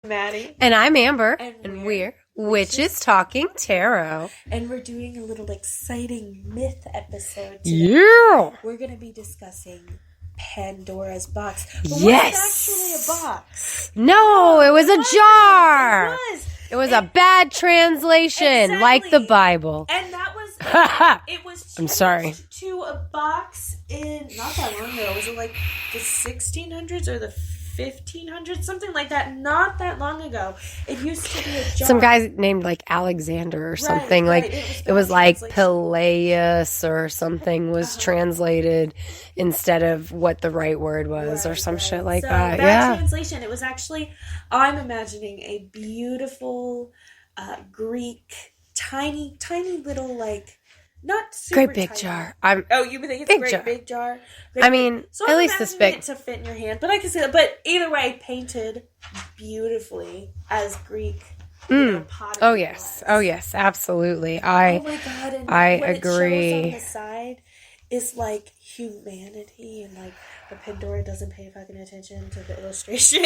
Maddie. And I'm Amber. And we're Witches Talking Tarot. And we're doing a little exciting myth episode today. Yeah! We're going to be discussing Pandora's box. But yes! was it actually a box? No, it was a jar! It was a bad translation, exactly. Like the Bible. And that was, it was I'm sorry. To a box in, not that long ago, was it like the 1600s or the 1500s, something like that, not that long ago. It used to be a jar. Some guy named like Alexander or something. Right. It was like Peleus or something was translated instead of what the right word was or some shit like that. Bad translation. It was actually, I'm imagining a beautiful Greek, tiny little not super great big tiny. jar. You think it's a big jar? I mean, so at least this big. It to fit in your hand, but I can see that. But either way, painted beautifully as Greek. Oh yes, absolutely. Oh my god! And I what agree. It shows on the side is like humanity and like. But Pandora doesn't pay fucking attention to the illustration.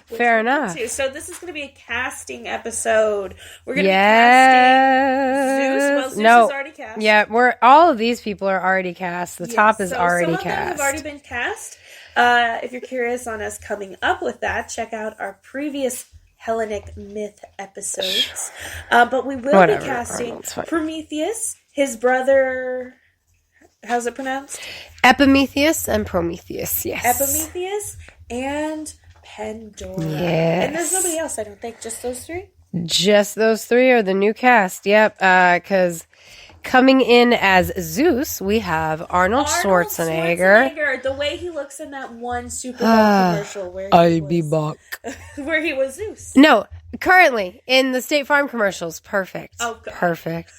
Fair enough. So this is going to be a casting episode. We're going to be casting Zeus. Well, Zeus is already cast. Yeah, all of these people are already cast. The top is already cast. Some of them have already been cast. If you're curious on us coming up with that, check out our previous Hellenic myth episodes. But we will be casting Prometheus, his brother. How's it pronounced? Epimetheus and Prometheus, yes. Epimetheus and Pandora. Yes. And there's nobody else, I don't think. Just those three? Just those three are the new cast, yep. Because coming in as Zeus, we have Arnold Schwarzenegger. The way he looks in that one Super Bowl commercial where where he was Zeus. No, currently in the State Farm commercials. Perfect. Oh, God. Perfect.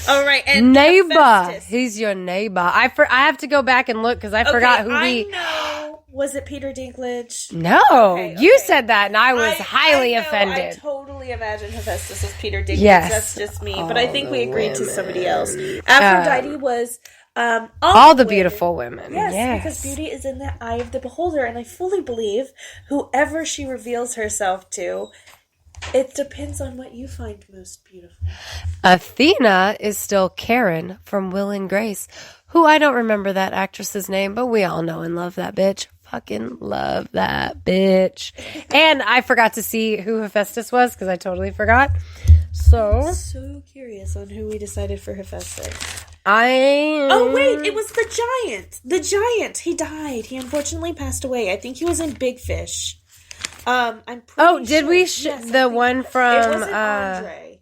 All right. And neighbor. Hephaestus. He's your neighbor. I have to go back and look because I forgot who I know. Was it Peter Dinklage? No. Okay. You said that and I was highly offended. I totally imagined Hephaestus as Peter Dinklage. Yes. That's just me. But I think we agreed to somebody else. Aphrodite was... all the beautiful women. Yes, because beauty is in the eye of the beholder. And I fully believe whoever she reveals herself to... It depends on what you find most beautiful. Athena is still Karen from Will and Grace, who I don't remember that actress's name, but we all know and love that bitch. Fucking love that bitch. And I forgot to see who Hephaestus was because I totally forgot. I'm so curious on who we decided for Hephaestus. Oh, wait, it was the giant. The giant. He died. He unfortunately passed away. I think he was in Big Fish. I'm pretty did sure. we? Yes, the one from it wasn't Andre.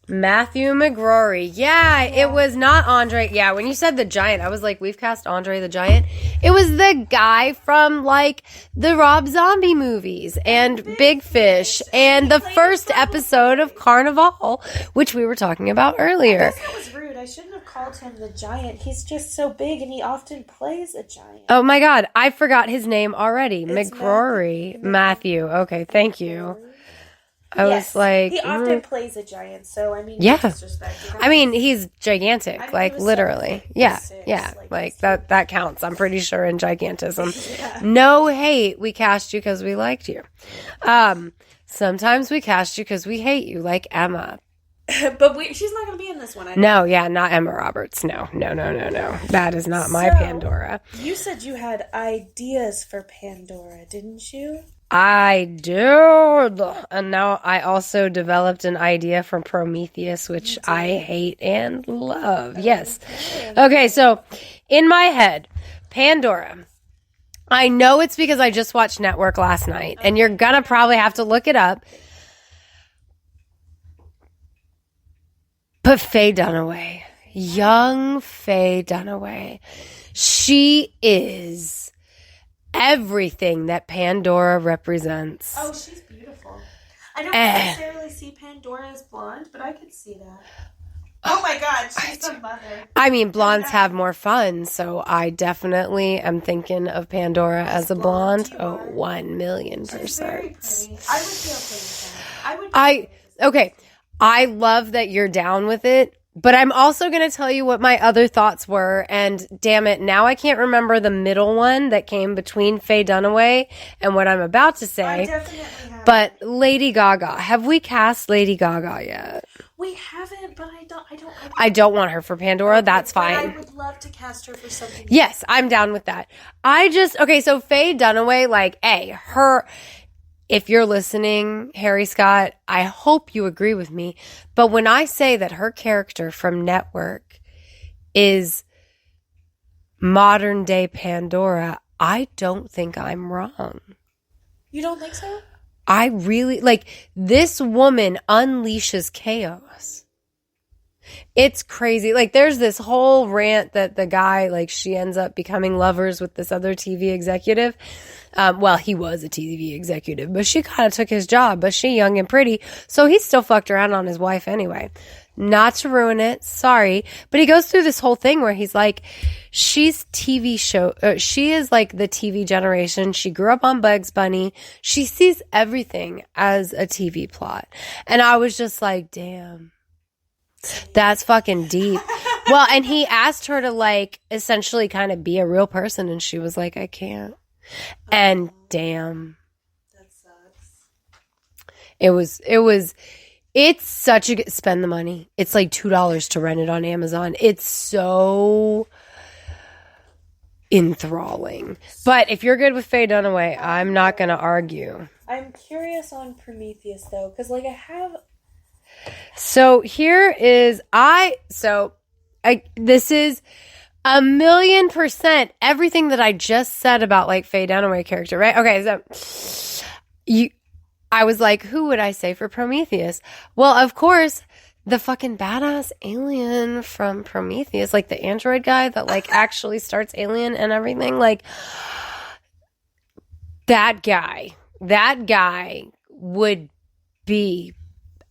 Matthew McGrory. Yeah, it was not Andre. Yeah, when you said the giant, I was like, we've cast Andre the Giant. It was the guy from like the Rob Zombie movies and Big Fish and the first episode of Carnival, which we were talking about earlier. I guess that was rude. I shouldn't have called him the giant. He's just so big and he often plays a giant. Oh my God, I forgot his name already. McGrory. Matthew. Okay, thank you. I was like... He often plays a giant, so I mean... Yeah. I mean, he's gigantic, like, literally. Yeah. That counts. I'm pretty sure in gigantism. Yeah. No hate. We cast you because we liked you. Sometimes we cast you because we hate you, like Emma. But she's not going to be in this one. No, not Emma Roberts. No. That is not my Pandora. You said you had ideas for Pandora, didn't you? I do. And now I also developed an idea from Prometheus, which I hate and love. Yes. Okay, so in my head, Pandora. I know it's because I just watched Network last night, and you're going to probably have to look it up. But Faye Dunaway, young Faye Dunaway, she is everything that Pandora represents. Oh, she's beautiful. I don't necessarily see Pandora as blonde, but I could see that. Oh my God, she's the mother. I mean, blondes have more fun, so I definitely am thinking of Pandora as a blonde. Oh, 1,000,000%. She's very pretty. I would be okay with that. Okay. I love that you're down with it. But I'm also going to tell you what my other thoughts were. And damn it, now I can't remember the middle one that came between Faye Dunaway and what I'm about to say. I definitely have. But Lady Gaga. Have we cast Lady Gaga yet? We haven't, but I don't want her for Pandora. Okay, that's fine. I would love to cast her for something. Yes, I'm down with that. So Faye Dunaway, like, if you're listening, Harry Scott, I hope you agree with me. But when I say that her character from Network is modern day Pandora, I don't think I'm wrong. You don't think so? I really, this woman unleashes chaos. It's crazy. There's this whole rant that the guy, she ends up becoming lovers with this other TV executive. He was a TV executive, but she kind of took his job, but she young and pretty. So he still fucked around on his wife anyway. Not to ruin it. Sorry. But he goes through this whole thing where he's like, she's TV show. She is the TV generation. She grew up on Bugs Bunny. She sees everything as a TV plot. And I was just like, damn. That's fucking deep. Well, and he asked her to essentially kind of be a real person, and she was like, I can't. And damn. That sucks. It's such a good, spend the money. It's $2 to rent it on Amazon. It's so enthralling. But if you're good with Faye Dunaway, I'm not going to argue. I'm curious on Prometheus though, because I have. So here is this is 1,000,000% everything that I just said about Faye Dunaway character, right? Okay, so I was like, who would I say for Prometheus? Well, of course, the fucking badass alien from Prometheus, the android guy that actually starts Alien and everything, that guy would be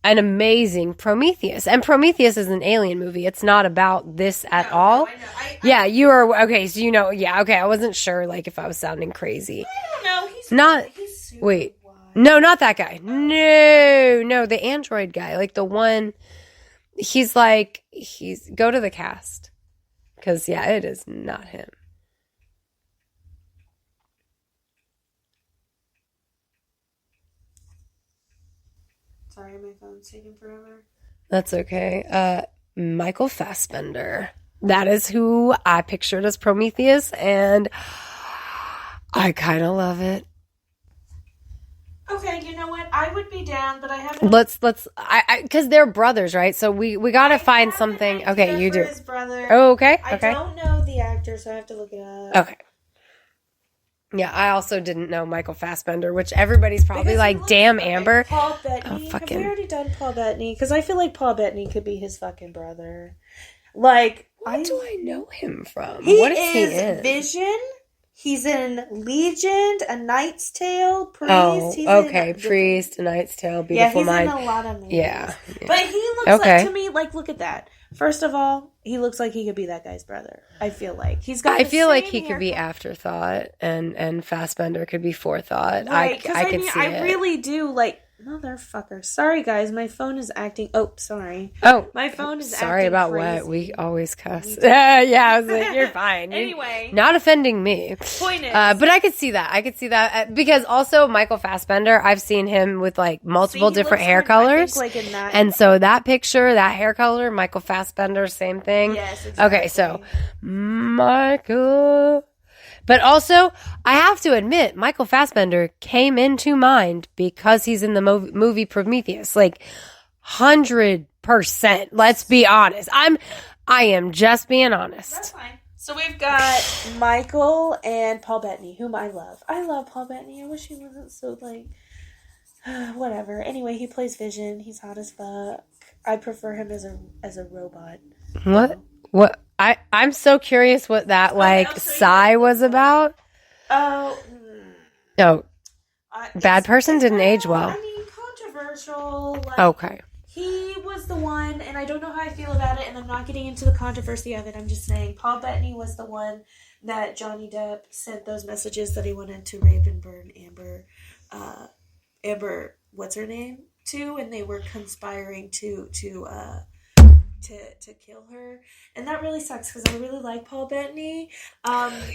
an amazing Prometheus. And Prometheus is an alien movie. It's not about this at all. No, yeah, you are. Okay, so okay, I wasn't sure if I was sounding crazy. I don't know. He's super wide. No, not that guy. No, the android guy. The one, he's go to the cast. Because, it is not him. Sorry, my phone's taking forever. That's okay. Michael Fassbender. That is who I pictured as Prometheus, and I kind of love it. Okay, you know what? I would be down, but I haven't. Because they're brothers, right? So we gotta find something. Okay, you do. His brother. Oh, okay. I don't know the actor, so I have to look it up. Okay. Yeah, I also didn't know Michael Fassbender, which everybody's probably damn, Amber. Paul Bettany. Oh, Have we already done Paul Bettany? Because I feel like Paul Bettany could be his fucking brother. What do I know him from? What is he in? Vision. He's in Legion, A Knight's Tale, Priest. Oh, okay. Priest, A Knight's Tale, Beautiful Mind. Yeah, he's in a lot of movies. Yeah. But he looks to me look at that. First of all, he looks like he could be that guy's brother. I feel like he's got. I feel like he could be Afterthought, and Fassbender could be Forethought. Right, I could see it. I really do motherfucker. Sorry, guys, my phone is acting. Oh, sorry. Oh, my phone is. Sorry acting about crazy. what we always cuss. Yeah, I was like, you're fine. Anyway, not offending me. Point is, but I could see that. Because also Michael Fassbender, I've seen him with multiple different hair colors, and so that picture, that hair color, Michael Fassbender, same thing. Yes. Exactly. Okay, so Michael. But also, I have to admit, Michael Fassbender came into mind because he's in the movie Prometheus. 100%. Let's be honest. I am just being honest. That's fine. So we've got Michael and Paul Bettany, whom I love. I love Paul Bettany. I wish he wasn't so whatever. Anyway, he plays Vision. He's hot as fuck. I prefer him as a robot. What? What? I'm so curious what that sigh was about. Oh. No. Bad person didn't age well. I mean, controversial. Okay. He was the one, and I don't know how I feel about it, and I'm not getting into the controversy of it. I'm just saying Paul Bettany was the one that Johnny Depp sent those messages that he wanted to rape and burn Amber, what's her name, to, and they were conspiring to to kill her, and that really sucks because I really like Paul Bettany.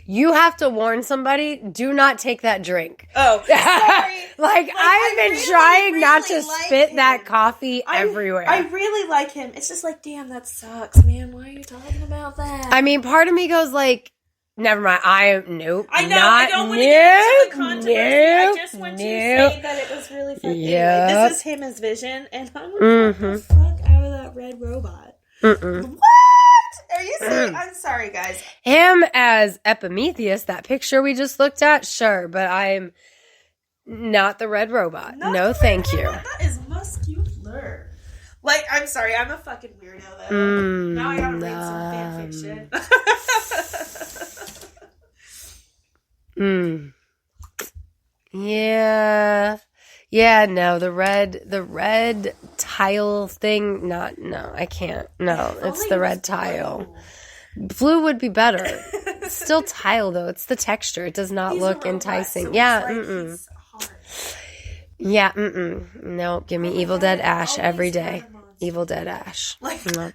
You have to warn somebody, do not take that drink. Oh, sorry. Like I've been trying not to spit that coffee everywhere. I really like him. It's just like, damn, that sucks, man. Why are you talking about that? I mean, part of me goes like, never mind. Nope. I know. I don't want to get into the controversy. I just want to say that it was really fun. Yep. Anyway, this is him as Vision, and I'm gonna get the fuck out of that red robot. What? Are you serious? I'm sorry, guys. Him as Epimetheus, that picture we just looked at, sure, but I'm not the red robot. No, thank you. That is muscular. Like, I'm sorry, I'm a fucking weirdo, though. Now I gotta read some fan fiction. Yeah, no, the red tile thing, no, I can't. No, it's the red tile. Blue would be better. It's still tile, though. It's the texture. It does not look enticing. So he's hard. Yeah, no, give me Evil Dead Ash every day. Evil Dead Ash. No.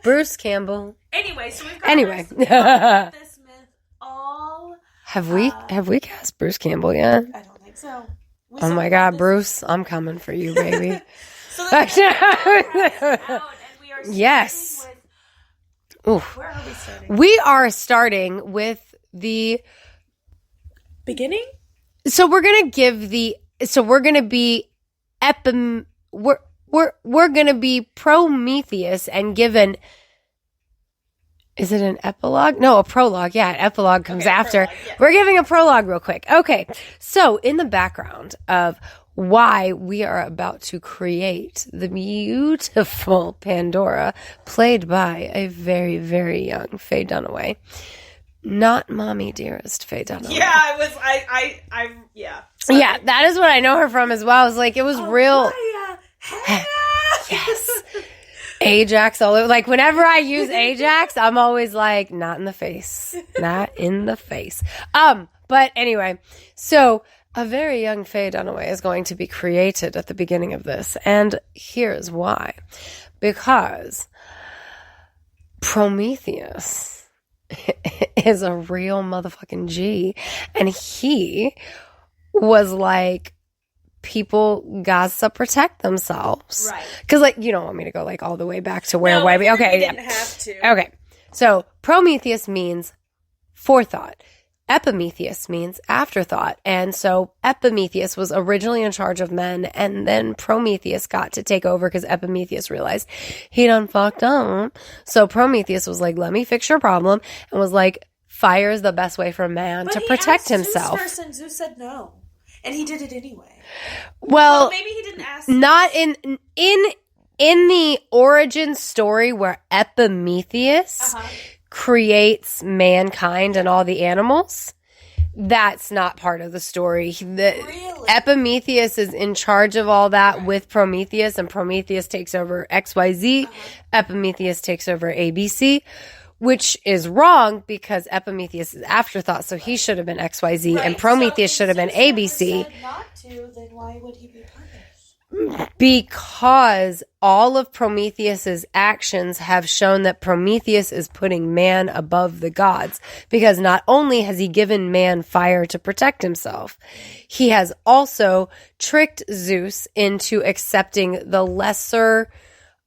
Bruce Campbell. Anyway, so we've got this myth all... Have we cast Bruce Campbell yet? I don't think so. Oh my God, Bruce, I'm coming for you, baby. Yes. Where are we starting? We are starting with the beginning. So we're gonna we're gonna be we're gonna be Prometheus and given. Is it an epilogue? No, a prologue. Yeah, an epilogue comes after. Prologue, yeah. We're giving a prologue real quick. Okay, so in the background of why we are about to create the beautiful Pandora, played by a very, very young Faye Dunaway. Not mommy dearest Faye Dunaway. Yeah, yeah. Sorry. Yeah, that is what I know her from as well. It was like, it was real. Yes. Ajax all over. Like, whenever I use Ajax, I'm always like, not in the face. Not in the face. But anyway, so a very young Faye Dunaway is going to be created at the beginning of this. And here's why. Because Prometheus is a real motherfucking G. And he was like, people got to protect themselves. Right. Because, like, you don't want me to go, like, all the way back to where we okay, didn't have to. Okay. So, Prometheus means forethought. Epimetheus means afterthought. And so, Epimetheus was originally in charge of men, and then Prometheus got to take over because Epimetheus realized he done fucked up. So, Prometheus was like, let me fix your problem, and was like, fire is the best way for a man to protect himself. Zeus first, and Zeus said no. And he did it anyway. Well, maybe he didn't ask. Not in the origin story where Epimetheus creates mankind and all the animals. That's not part of the story. Really? Epimetheus is in charge of all that with Prometheus, and Prometheus takes over XYZ. Epimetheus takes over ABC. Which is wrong because Epimetheus is afterthought, so he should have been XYZ, and Prometheus should have been ABC. Said not to, then why would he be punished? Because all of Prometheus's actions have shown that Prometheus is putting man above the gods. Because not only has he given man fire to protect himself, he has also tricked Zeus into accepting the lesser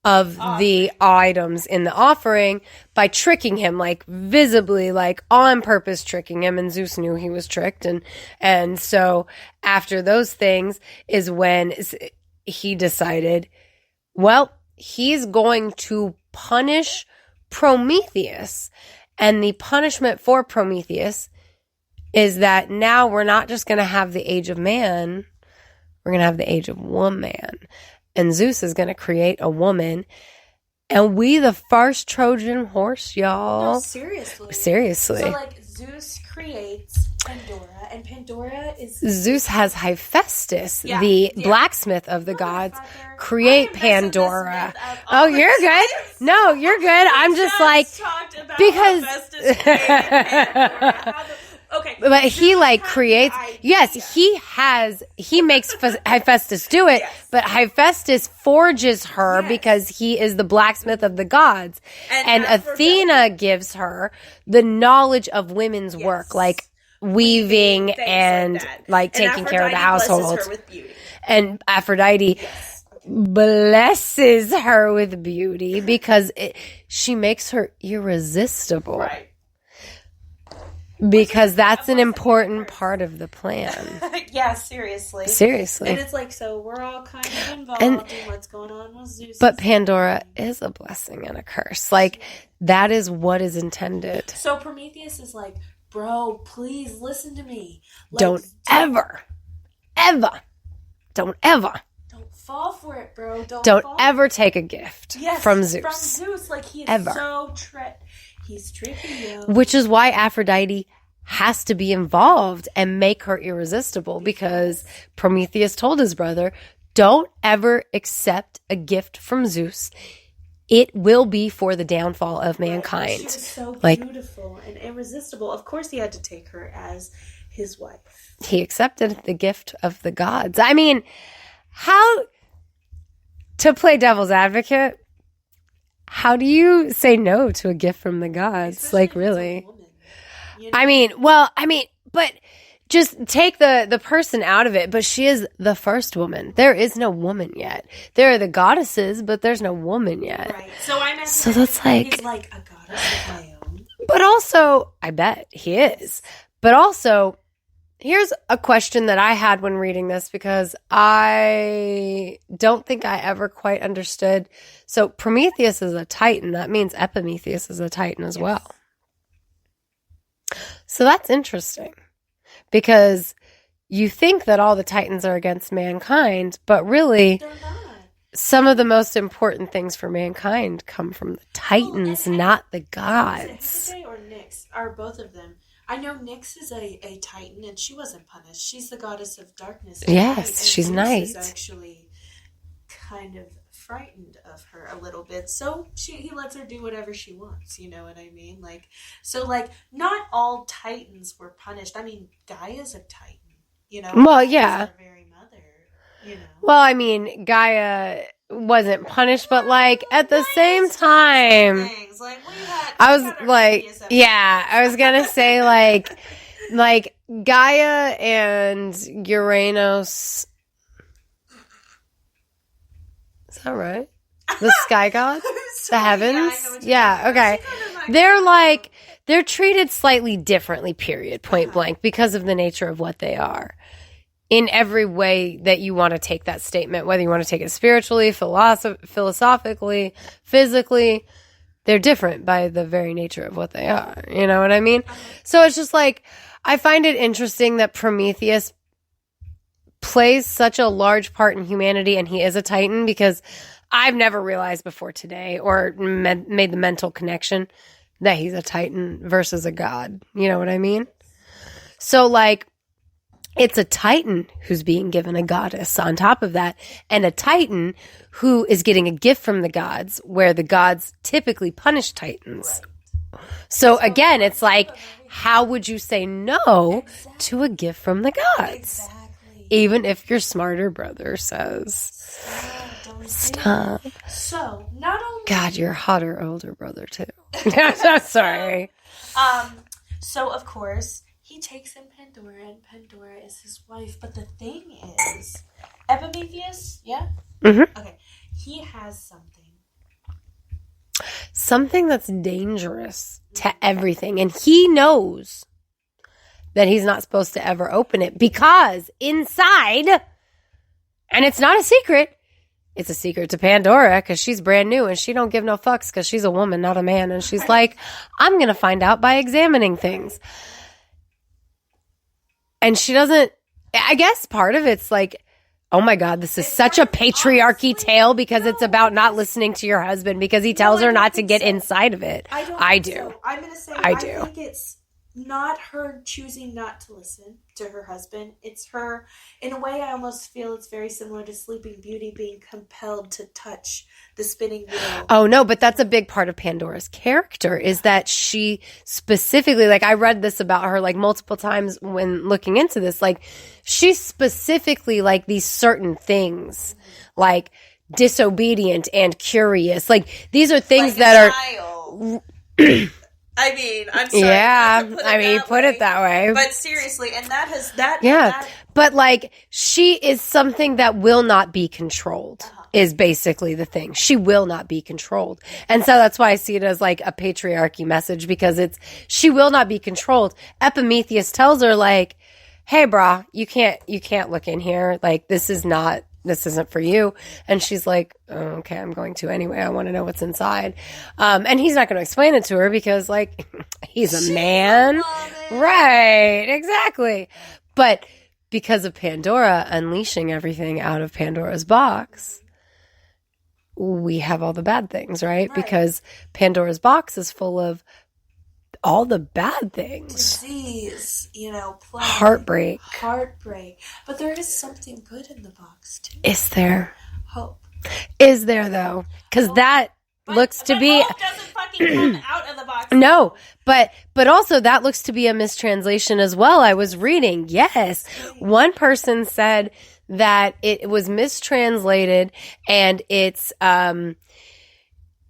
of the items in the offering by tricking him, like visibly, like on purpose tricking him, and Zeus knew he was tricked, and so after those things is when he decided, well, he's going to punish Prometheus, and the punishment for Prometheus is that now we're not just going to have the age of man, we're going to have the age of woman. And Zeus is going to create a woman. And we the first Trojan horse, y'all. No, seriously. Seriously. So, like, Zeus creates Pandora, and Pandora is... Zeus has Hephaestus, the blacksmith of the gods, create Pandora. Oh, you're good. No, you're good. I'm just like... talked about because... Hephaestus creating Pandora. Okay. But he like creates. Yes, he makes Hephaestus do it. Yes. But Hephaestus forges her because he is the blacksmith of the gods, and Athena gives her the knowledge of women's work, like weaving and like taking care of the household. And Aphrodite blesses her with beauty because she makes her irresistible. Right. Because that's an important part of the plan. Yeah, seriously. Seriously. And it's like, so we're all kind of involved in what's going on with Zeus. But Pandora is a blessing and a curse. Like, that is what is intended. So Prometheus is like, bro, please listen to me. Like, don't ever fall for it, bro. Don't ever take a gift from Zeus. From Zeus. Like, he is so he's tricky, yo. Which is why Aphrodite has to be involved and make her irresistible, because Prometheus told his brother, don't ever accept a gift from Zeus. It will be for the downfall of mankind. She was so beautiful and irresistible. Of course he had to take her as his wife. He accepted the gift of the gods. I mean, how, to play devil's advocate, how do you say no to a gift from the gods? Especially like, really? You know? But just take the person out of it. But she is the first woman. There is no woman yet. There are the goddesses, but there's no woman yet. Right. So that's like, he's like a goddess of my own. But also, I bet he is. But also, here's a question that I had when reading this, because I don't think I ever quite understood. So Prometheus is a Titan. That means Epimetheus is a Titan as well. So that's interesting, because you think that all the Titans are against mankind, but really they're not. Some of the most important things for mankind come from the Titans, not the gods. Or Nyx, are both of them. I know Nyx is a Titan, and she wasn't punished. She's the goddess of darkness. Yes, she's night. Zeus is actually kind of frightened of her a little bit, so he lets her do whatever she wants. You know what I mean? Like, so like, not all Titans were punished. I mean, Gaia's a Titan. You know. Well, yeah. Her very mother. You know. Well, I mean, Gaia wasn't punished, but like at the same time, I was gonna say like Gaia and Uranus. Is that right? The sky god, the heavens. Yeah. Okay. They're treated slightly differently. Period. Point blank, because of the nature of what they are. In every way that you want to take that statement, whether you want to take it spiritually, philosophically, physically, they're different by the very nature of what they are. You know what I mean? So it's just like, I find it interesting that Prometheus plays such a large part in humanity, and he is a Titan, because I've never realized before today, or made the mental connection, that he's a Titan versus a god. You know what I mean? So like, it's a Titan who's being given a goddess on top of that, and a Titan who is getting a gift from the gods, where the gods typically punish Titans. Right. So again, it's like, how would you say no to a gift from the gods? Exactly. Even if your smarter brother says, stop. So, not only... God, your hotter older brother too. I'm sorry. So, of course, he takes in Pandora, and Pandora is his wife. But the thing is, Epimetheus, yeah? Mm-hmm. Okay. He has something. Something that's dangerous to everything. And he knows that he's not supposed to ever open it, because inside, and it's not a secret, it's a secret to Pandora, because she's brand new and she don't give no fucks, because she's a woman, not a man. And she's like, I'm going to find out by examining things. And she doesn't, I guess part of it's like, oh my God, this is such a patriarchy tale, because it's about not listening to your husband because he tells her not to get inside of it. I do. I'm going to say, I think it's, not her choosing not to listen to her husband. It's her, in a way, I almost feel it's very similar to Sleeping Beauty being compelled to touch the spinning wheel. Oh, no, but that's a big part of Pandora's character is that she specifically, like I read this about her like multiple times when looking into this, like she specifically like these certain things, like disobedient and curious. Like these are things like that are... I mean, I'm sorry. Yeah, you put it that way. But seriously, and that has that. Yeah, that, but like she is something that will not be controlled. Is basically the thing. She will not be controlled. And so that's why I see it as like a patriarchy message because she will not be controlled. Epimetheus tells her like, hey brah, you can't look in here. Like this isn't for you. And she's like, oh, okay, I'm going to anyway. I want to know what's inside. And he's not going to explain it to her because like he's a man. Right. Exactly. But because of Pandora unleashing everything out of Pandora's box, we have all the bad things, right? Because Pandora's box is full of all the bad things. Disease, plague, heartbreak. But there is something good in the box, too. Is there? Hope. Is there, though? Because that looks to be... hope doesn't fucking come out of the box. No, but also that looks to be a mistranslation as well. I was reading. Yes. One person said that it was mistranslated and it's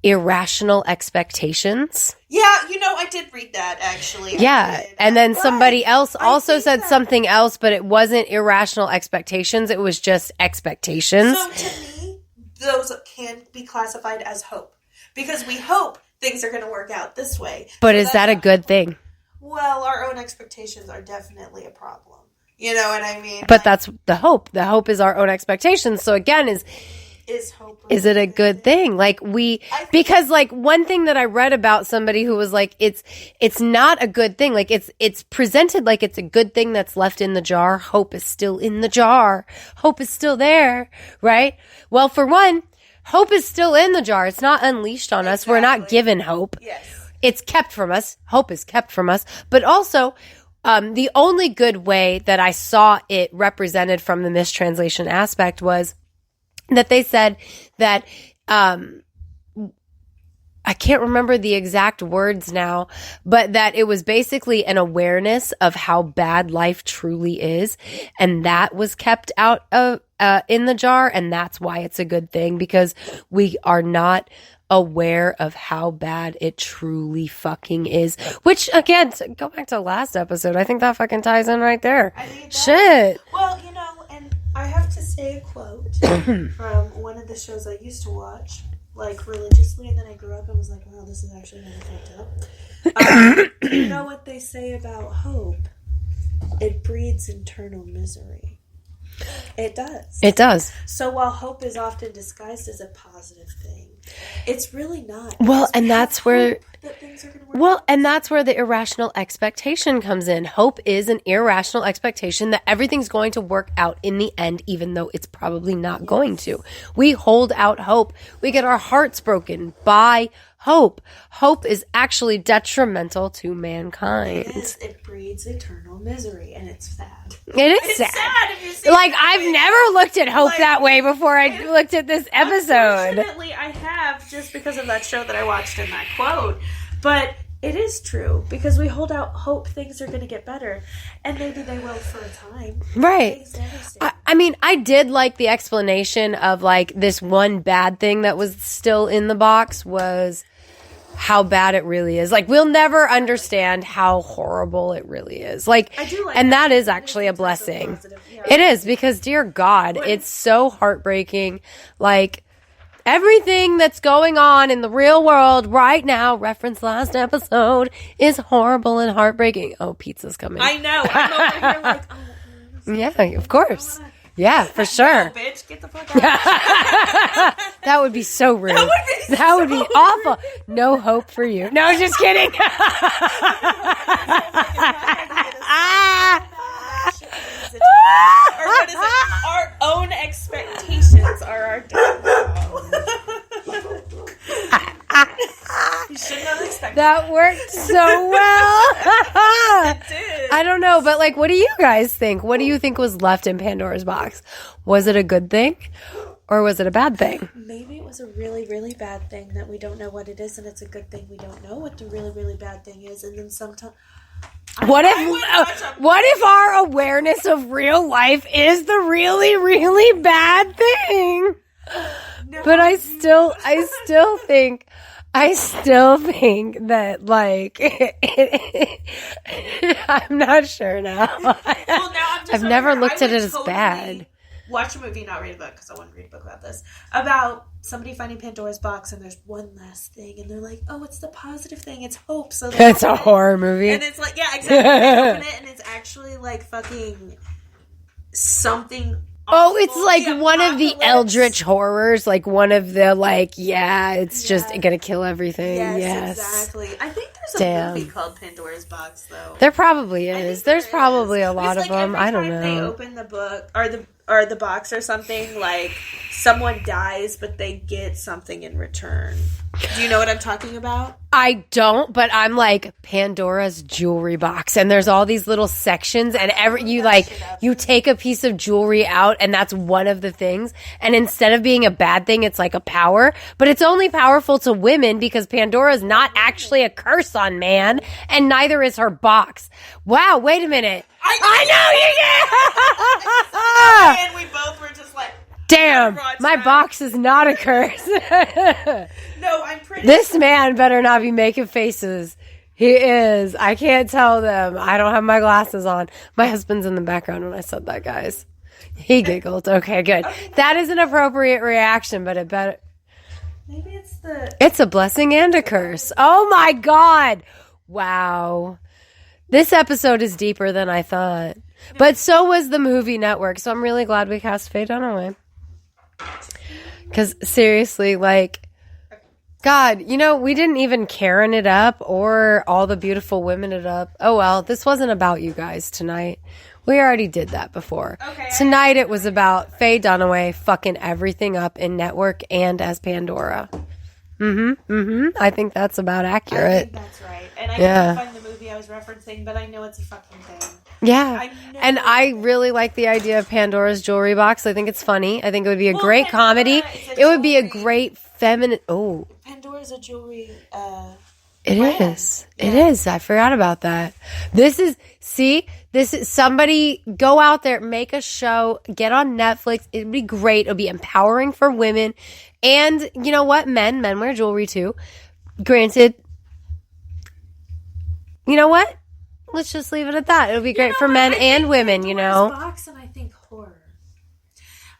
irrational expectations. Yeah, I did read that actually. Yeah, and then somebody else also said something else, but it wasn't irrational expectations. It was just expectations. So to me, those can be classified as hope because we hope things are going to work out this way. But is that a good thing? Well, our own expectations are definitely a problem. You know what I mean? But that's the hope. The hope is our own expectations. So again, is hope is it a good thing? Like because like one thing that I read about somebody who was like, it's not a good thing. Like it's presented like it's a good thing that's left in the jar. Hope is still in the jar. Hope is still there, right? Well, for one, hope is still in the jar. It's not unleashed on us. We're not given hope. Yes. It's kept from us. Hope is kept from us. But also, the only good way that I saw it represented from the mistranslation aspect was that they said that, I can't remember the exact words now, but that it was basically an awareness of how bad life truly is. And that was kept out of, in the jar. And that's why it's a good thing because we are not aware of how bad it truly fucking is. Which, again, go back to last episode. I think that fucking ties in right there. Shit. Well, and I have to say a quote from one of the shows I used to watch, like, religiously, and then I grew up and was like, wow, this is actually kind of fucked up. You know what they say about hope? It breeds internal misery. It does. It does. So while hope is often disguised as a positive thing, it's really not. Well, and that's where that things are going to work. Well, and that's where the irrational expectation comes in. Hope is an irrational expectation that everything's going to work out in the end, even though it's probably not going to. We hold out hope. We get our hearts broken by hope. Hope is actually detrimental to mankind. It breeds eternal misery, and it's sad. It's sad if you see like, I've never looked at hope that way before I looked at this episode. Unfortunately, I have, just because of that show that I watched in that quote. But it is true, because we hold out hope things are going to get better, and maybe they will for a time. Right. I mean, I did like the explanation of, like, this one bad thing that was still in the box was how bad it really is. Like, we'll never understand how horrible it really is. Like, I do like and that is actually a blessing. Yeah. It is, because, dear God, it's so heartbreaking. Like, everything that's going on in the real world right now, reference last episode, is horrible and heartbreaking. Oh, pizza's coming. I know. I'm over here like, yeah, of course. Yeah, for sure. No, bitch, get the fuck out. That would be so rude. That would be awful. No hope for you. No, just kidding. Or what is it? Our own expectations are our downfall. You should not expect That worked so well. It did. I don't know, but like, what do you guys think? What do you think was left in Pandora's box? Was it a good thing or was it a bad thing? Maybe it was a really, really bad thing that we don't know what it is, and it's a good thing we don't know what the really, really bad thing is, and then sometimes... What if our awareness of real life is the really, really bad thing? No, but I still think that, like, I'm not sure now. Well, now I'm just I've never looked at it as bad. Watch a movie, not read a book, because I want to read a book about this. About somebody finding Pandora's box, and there's one last thing, and they're like, "Oh, it's the positive thing. It's hope." So it's a horror movie, and it's like, yeah, exactly. They open it, and it's actually like fucking something. Oh, it's like one of the eldritch horrors, like one of the it's just gonna kill everything. Yes, exactly. I think there's a movie called Pandora's Box, though. There probably is. There's probably a lot of them. I don't know. Every time they open the book or the box or something, like someone dies, but they get something in return. Do you know what I'm talking about? I don't, but I'm like Pandora's jewelry box, and there's all these little sections, and you take a piece of jewelry out, and that's one of the things. And instead of being a bad thing, it's like a power, but it's only powerful to women because Pandora's not actually a curse on man, and neither is her box. Wow, wait a minute. I know you did. And we both were just like, damn, my box is not a curse. No, I'm pretty This man better not be making faces. He is. I can't tell them. I don't have my glasses on. My husband's in the background when I said that, guys. He giggled. Okay, good. That is an appropriate reaction, but it better... Maybe It's a blessing and a curse. Oh my God. Wow. This episode is deeper than I thought. But so was the movie network, so I'm really glad we cast Faye Dunaway. Because seriously, like, God, we didn't even Karen it up or all the beautiful women it up. Oh well, this wasn't about you guys tonight. We already did that before. Okay, tonight it was about Faye Dunaway fucking everything up in network and as Pandora. I think that's about accurate. I think that's right. And I can't find the movie I was referencing, but I know it's a fucking thing. Yeah. And I really like the idea of Pandora's jewelry box. I think it's funny. I think it would be a great comedy. It would be a great feminine... Oh. Pandora's a jewelry It brand. is. Yeah. It is. I forgot about that. This is somebody go out there, make a show, get on Netflix. It'd be great. It'll be empowering for women. And you know what? Men wear jewelry too. Granted, you know what? Let's just leave it at that. It'll be great for men and women, Box and I think horror.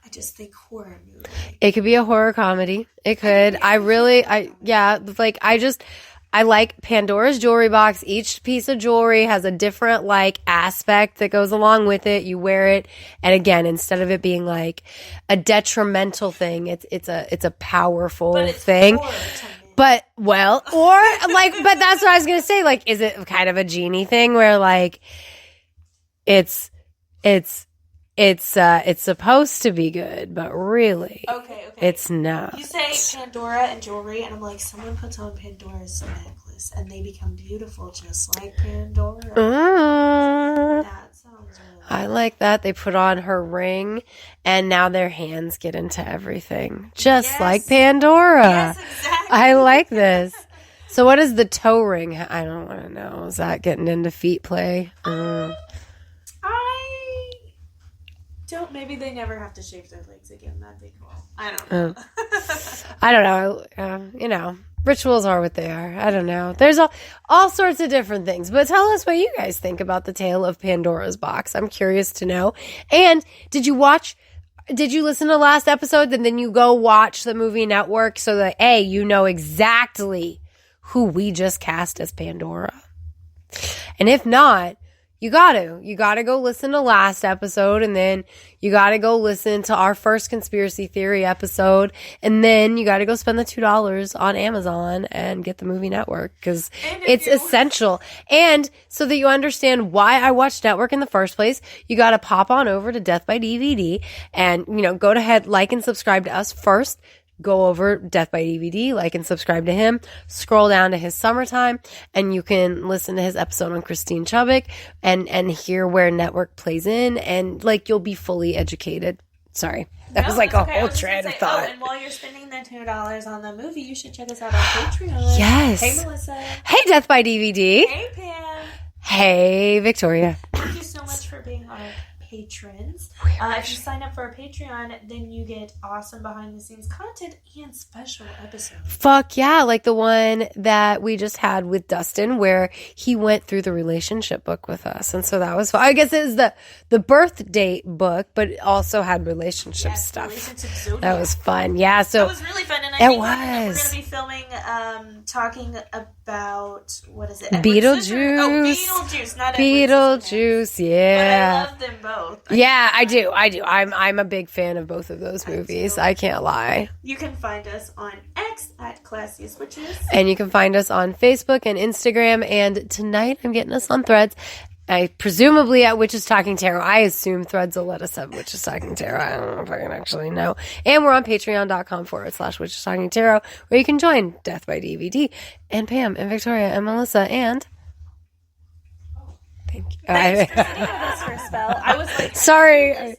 I just think horror movie. It could be a horror comedy. It could. I like Pandora's jewelry box. Each piece of jewelry has a different aspect that goes along with it. You wear it, and again, instead of it being like a detrimental thing, it's a powerful thing. But but that's what I was gonna say. Like, is it kind of a genie thing where it's supposed to be good, but really, it's not. You say Pandora and jewelry, and I'm like, someone puts on Pandora's necklace, and they become beautiful, just like Pandora. That sounds really. I like that. They put on her ring, and now their hands get into everything, just like Pandora. Yes, exactly. I like this. So, what is the toe ring? I don't want to know. Is that getting into feet play? I don't. Maybe they never have to shave their legs again. That'd be cool. I don't know. I don't know. Rituals are what they are. I don't know. There's all sorts of different things. But tell us what you guys think about the tale of Pandora's box. I'm curious to know. And did you listen to the last episode and then you go watch the movie network so that you know exactly who we just cast as Pandora? And if not, you gotta go listen to last episode, and then you gotta go listen to our first conspiracy theory episode, and then you gotta go spend the $2 on Amazon and get the movie network, because it's essential. And so that you understand why I watched network in the first place, you gotta pop on over to Death by DVD and, go ahead, like and subscribe to us first. go over Death by DVD, like and subscribe to him, scroll down to his Summertime, and you can listen to his episode on Christine Chubbuck and hear where network plays in, and like you'll be fully educated. Sorry. That was like a whole train of thought. Oh, and while you're spending the $2 on the movie, you should check us out on Patreon. Yes. Hey, Melissa. Hey, Death by DVD. Hey, Pam. Hey, Victoria. Thank you so much for being our patrons. If you sign up for our Patreon, then you get awesome behind-the-scenes content and special episodes. Fuck yeah, like the one that we just had with Dustin where he went through the relationship book with us. And so that was fun. I guess it was the birth date book, but it also had relationship stuff. That was fun. Yeah, so that was really fun. And I think we're going to be filming, talking about, what is it? Beetlejuice. Oh, Beetlejuice, not Beetlejuice, yeah. But I love them both. Yeah, I do. I'm a big fan of both of those movies. I can't lie. You can find us on X at Classiest Witches. And you can find us on Facebook and Instagram. And tonight I'm getting us on Threads. Presumably at Witches Talking Tarot. I assume Threads will let us have Witches Talking Tarot. I don't know if I can actually know. And we're on patreon.com/Witches Talking Tarot, where you can join Death by DVD. And Pam and Victoria and Melissa and... Thank you. Thanks for sitting with us for a spell. I was like... Sorry.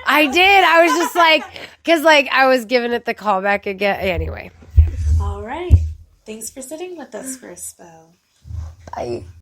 I did. I was just like... Because like I was giving it the callback again. Anyway. All right. Thanks for sitting with us for a spell. Bye.